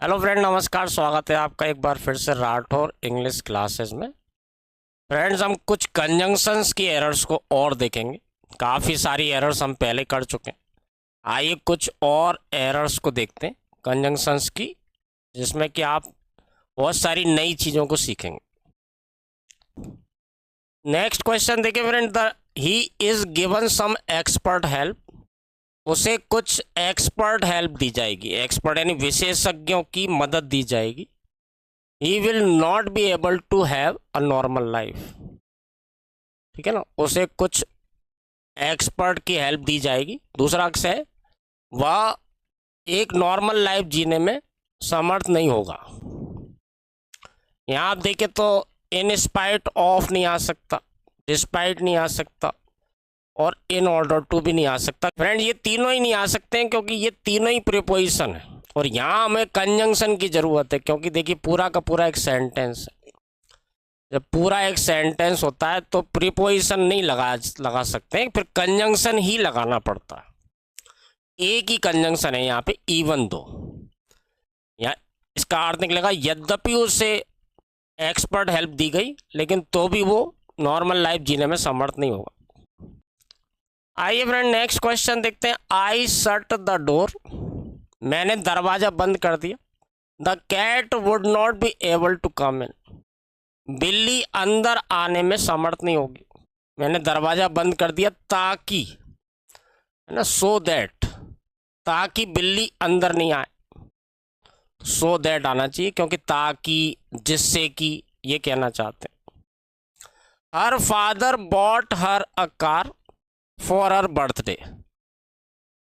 Hello friend, नमस्कार। स्वागत है आपका एक बार फिर से राठौर इंग्लिश क्लासेस में। फ्रेंड्स, हम कुछ कंजंक्शंस की एरर्स को और देखेंगे। काफ़ी सारी एरर्स हम पहले कर चुके हैं। आइए कुछ और एरर्स को देखते हैं कंजंक्शंस की, जिसमें कि आप बहुत सारी नई चीज़ों को सीखेंगे। नेक्स्ट क्वेश्चन देखिए friend. The he is given some expert help. उसे कुछ एक्सपर्ट हेल्प दी जाएगी। एक्सपर्ट यानी विशेषज्ञों की मदद दी जाएगी। He will not be able to have a normal life। ठीक है ना, उसे कुछ एक्सपर्ट की हेल्प दी जाएगी। दूसरा अक्स है वह एक नॉर्मल लाइफ जीने में समर्थ नहीं होगा। यहाँ आप देखें तो इन स्पाइट ऑफ नहीं आ सकता, डिस्पाइट नहीं आ सकता और इन ऑर्डर टू भी नहीं आ सकता। फ्रेंड, ये तीनों ही नहीं आ सकते हैं क्योंकि ये तीनों ही प्रीपोजिशन है और यहाँ हमें कंजंक्शन की ज़रूरत है, क्योंकि देखिए पूरा का पूरा एक सेंटेंस है। जब पूरा एक सेंटेंस होता है तो प्रीपोजिशन नहीं लगा सकते हैं, फिर कंजंक्शन ही लगाना पड़ता है। एक ही कंजंक्शन है यहाँ पे, इवन दो। यहाँ इसका अर्थ निकलेगा यद्यपि उसे एक्सपर्ट हेल्प दी गई लेकिन तो भी वो नॉर्मल लाइफ जीने में समर्थ नहीं होगा। आइए फ्रेंड नेक्स्ट क्वेश्चन देखते हैं। I shut the door. मैंने दरवाजा बंद कर दिया। The cat would not be able to come in. बिल्ली अंदर आने में समर्थ नहीं होगी। मैंने दरवाजा बंद कर दिया ताकि, है ना, सो दैट, ताकि बिल्ली अंदर नहीं आए। सो दैट आना चाहिए क्योंकि ताकि, जिससे कि, ये कहना चाहते हैं। Her father bought her a car for her birthday.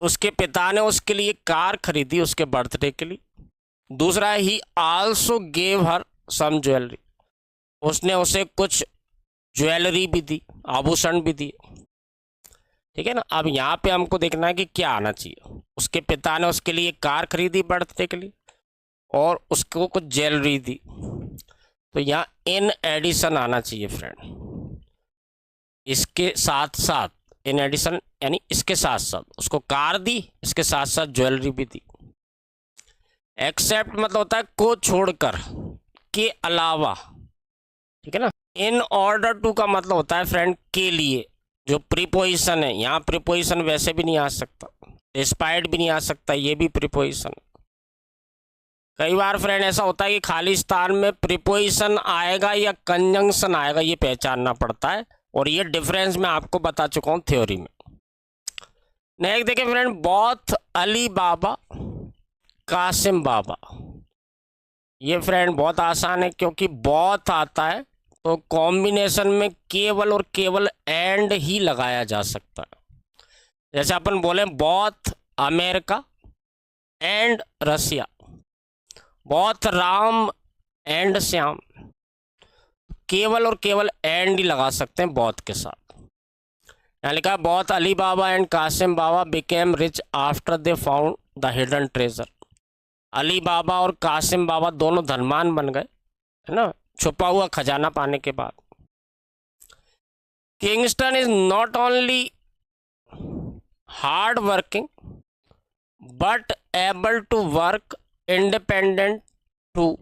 उसके पिता ने उसके लिए कार खरीदी उसके बर्थडे के लिए। दूसरा, he also gave her some jewellery. उसने उसे कुछ ज्वेलरी भी दी, आभूषण भी दिए। ठीक है ना। अब यहाँ पे हमको देखना है कि क्या आना चाहिए। उसके पिता ने उसके लिए कार खरीदी बर्थडे के लिए और उसको कुछ ज्वेलरी दी, तो यहाँ इन एडिशन आना चाहिए फ्रेंड। इसके साथ साथ, इन एडिशन यानी इसके साथ साथ उसको कार दी, इसके साथ साथ ज्वेलरी भी दी। एक्सेप्ट मतलब होता है को छोड़कर, के अलावा। ठीक है ना। इन ऑर्डर टू का मतलब होता है फ्रेंड के लिए। जो प्रीपोजिशन है, यहाँ प्रीपोजिशन वैसे भी नहीं आ सकता, डिस्पाइट भी नहीं आ सकता, ये भी प्रीपोजिशन। कई बार फ्रेंड ऐसा होता है कि खाली स्थान में प्रीपोजिशन आएगा या कंजंक्शन आएगा, ये पहचानना पड़ता है और ये डिफरेंस मैं आपको बता चुका हूँ थ्योरी में। नेक्स्ट देखिए फ्रेंड, बौथ अली बाबा कासिम बाबा। ये फ्रेंड बहुत आसान है क्योंकि बौथ आता है तो कॉम्बिनेशन में केवल और केवल एंड ही लगाया जा सकता है। जैसे अपन बोले both America and Russia, both Ram and Shyam. केवल और केवल एंड ही लगा सकते हैं बौथ के साथ। यहाँ लिखा है both Ali Baba and Kasim Baba became rich after they found the hidden treasure. Ali Baba और कासिम बाबा दोनों धनवान बन गए, है ना, छुपा हुआ खजाना पाने के बाद। Kingston is not only hard working but able to work independent too.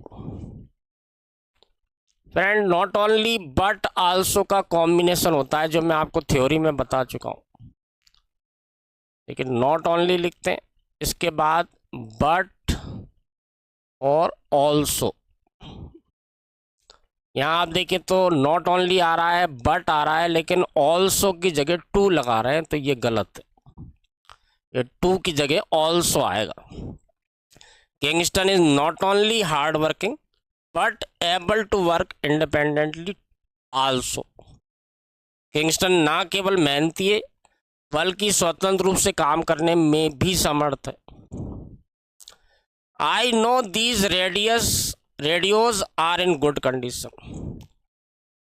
Friend, not only but also का कॉम्बिनेशन होता है जो मैं आपको थ्योरी में बता चुका हूं। लेकिन नॉट ओनली लिखते हैं, इसके बाद बट और ऑल्सो। यहाँ आप देखिए तो नॉट ओनली आ रहा है, बट आ रहा है, लेकिन ऑल्सो की जगह टू लगा रहे हैं, तो ये गलत है। ये टू की जगह ऑल्सो आएगा। Kingston is not only hard working but able to work independently also. Kingston ना केवल मेहनती है बल्कि स्वतंत्र रूप से काम करने में भी समर्थ है। I know these radios are in good condition.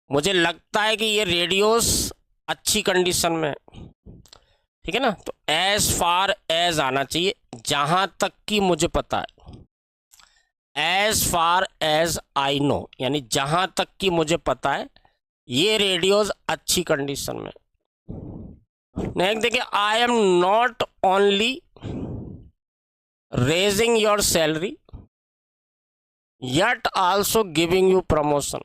मुझे लगता है कि ये रेडियोस अच्छी कंडीशन में है। ठीक है ना। तो एज फार एज आना चाहिए, जहां तक कि मुझे पता है। As far as I know यानी जहां तक कि मुझे पता है ये रेडियोस अच्छी कंडीशन में। नेक्स्ट देखिए, I am not only raising your salary yet also giving you promotion.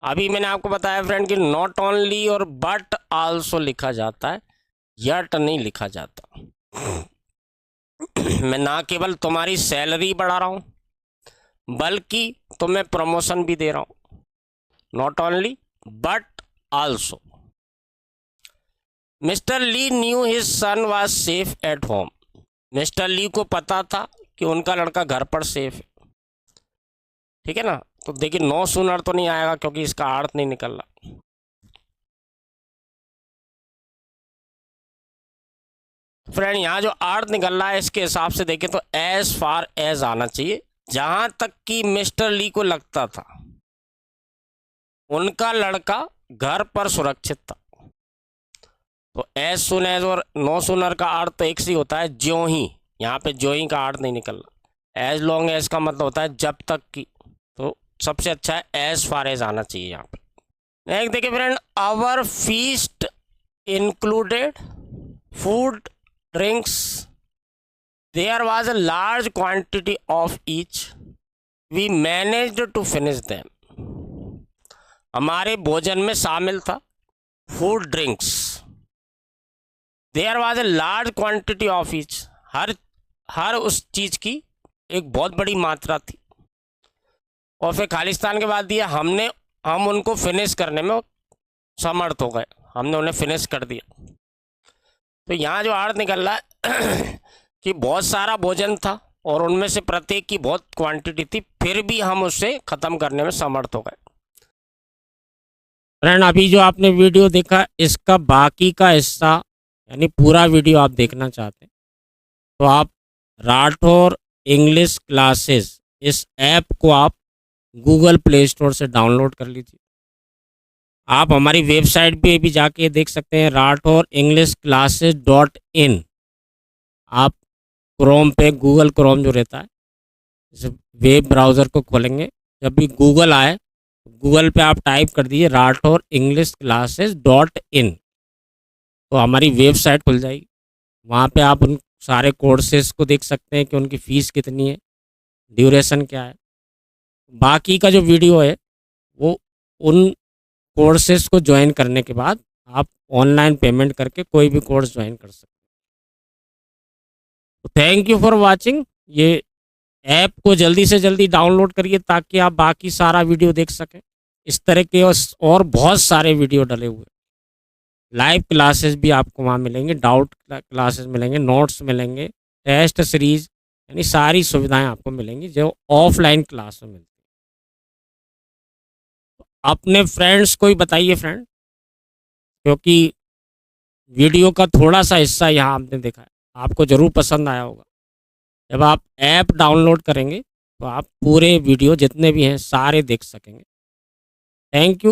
अभी मैंने आपको बताया फ्रेंड कि नॉट ओनली और बट आल्सो लिखा जाता है, यट नहीं लिखा जाता। मैं ना केवल तुम्हारी सैलरी बढ़ा रहा हूं बल्कि तुम्हें प्रमोशन भी दे रहा हूं। Not only but also. Mr Lee knew his son was safe at home. Mr Lee को पता था कि उनका लड़का घर पर सेफ है। ठीक है ना, तो देखिए नो सूनर तो नहीं आएगा क्योंकि इसका अर्थ नहीं निकल रहा। फ्रेंड यहाँ जो अर्थ निकल रहा है इसके हिसाब से देखें तो एज फार एज आना चाहिए। जहां तक कि मिस्टर ली को लगता था उनका लड़का घर पर सुरक्षित था। तो एज सुन एज और नो सूनर का अर्थ तो एक सी होता है, ज्यों ही। यहाँ पे ज्यों ही का अर्थ नहीं निकल रहा। एज लॉन्ग एज का मतलब होता है जब तक की। तो सबसे अच्छा है एज फार एज आना चाहिए यहाँ पे। नेक्स्ट देखिए friend, our feast included food drinks, there was a large quantity of each, we managed to finish them. हमारे भोजन में शामिल था food drinks, there was a large quantity of each, हर उस चीज की एक बहुत बड़ी मात्रा थी। और फिर खालिस्तान के बाद दिया हम उनको फिनिश करने में समर्थ हो गए, हमने उन्हें फिनिश कर दिया। तो यहाँ जो अर्थ निकल रहा है कि बहुत सारा भोजन था और उनमें से प्रत्येक की बहुत क्वांटिटी थी, फिर भी हम उसे ख़त्म करने में समर्थ हो गए। फ्रेंड अभी जो आपने वीडियो देखा इसका बाकी का हिस्सा यानी पूरा वीडियो आप देखना चाहते हैं तो आप राठौर इंग्लिश क्लासेस इस ऐप को आप गूगल प्ले स्टोर से डाउनलोड कर लीजिए। आप हमारी वेबसाइट पे भी जाके देख सकते हैं rathauringlishclasses.in। आप क्रोम पे गूगल क्रोम जो रहता है इस वेब ब्राउज़र को खोलेंगे, जब भी गूगल आए गूगल पे आप टाइप कर दीजिए rathauringlishclasses.in तो हमारी वेबसाइट खुल जाएगी। वहाँ पे आप उन सारे कोर्सेज को देख सकते हैं कि उनकी फ़ीस कितनी है, ड्यूरेशन क्या है। बाकी का जो वीडियो है वो उन कोर्सेज को ज्वाइन करने के बाद आप ऑनलाइन पेमेंट करके कोई भी कोर्स ज्वाइन कर सकते हैं। तो थैंक यू फॉर वाचिंग। ये ऐप को जल्दी से जल्दी डाउनलोड करिए ताकि आप बाकी सारा वीडियो देख सकें। इस तरह के और बहुत सारे वीडियो डले हुए, लाइव क्लासेस भी आपको वहाँ मिलेंगे, डाउट क्लासेस मिलेंगे, नोट्स मिलेंगे, टेस्ट सीरीज यानी सारी सुविधाएं आपको मिलेंगी जो ऑफलाइन क्लास में मिलती है। अपने फ्रेंड्स को ही बताइए फ्रेंड, क्योंकि वीडियो का थोड़ा सा हिस्सा यहाँ आपने देखा है, आपको ज़रूर पसंद आया होगा। जब आप ऐप डाउनलोड करेंगे तो आप पूरे वीडियो जितने भी हैं सारे देख सकेंगे। Thank you.